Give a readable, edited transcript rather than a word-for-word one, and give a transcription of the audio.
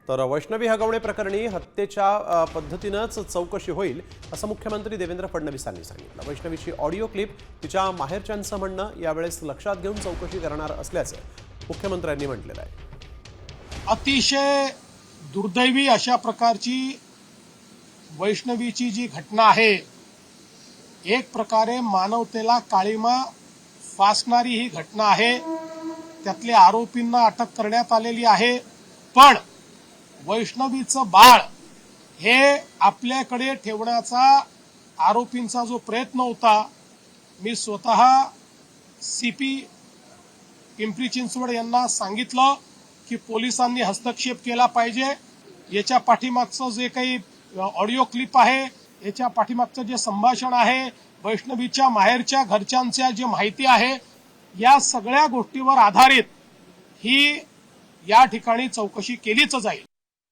तर वैष्णवी हगवणे प्रकरणी हत्येच्या पद्धतीनेच चौकशी होईल असं मुख्यमंत्री देवेंद्र फडणवीसांनी सांगितलं। वैष्णवीची ऑडिओ क्लिप तिच्या माहेरच्यांचं म्हणणं यावेळेस लक्षात घेऊन चौकशी करणार असल्याचं मुख्यमंत्र्यांनी म्हटलेलं आहे। अतिशय दुर्दैवी अशा प्रकारची वैष्णवीची जी घटना आहे, एक प्रकारे मानवतेला काळिमा फासणारी ही घटना आहे। त्यातल्या आरोपींना अटक करण्यात आलेली आहे, पण वैष्णवीचं बाळ हे आपल्याकडे ठेवण्याचा आरोपींचा जो प्रयत्न होता, मी स्वतः सीपी पिंपरी चिंचवड यांना सांगितलं की पोलिसांनी हस्तक्षेप केला पाहिजे। याच्या पाठीमागचं जे काही ऑडिओ क्लिप आहे, याच्या पाठीमागचं जे संभाषण आहे, वैष्णवीच्या माहेरच्या घरच्यांच्या जी माहिती आहे, या सगळ्या गोष्टीवर आधारित ही या ठिकाणी चौकशी केलीच जाईल।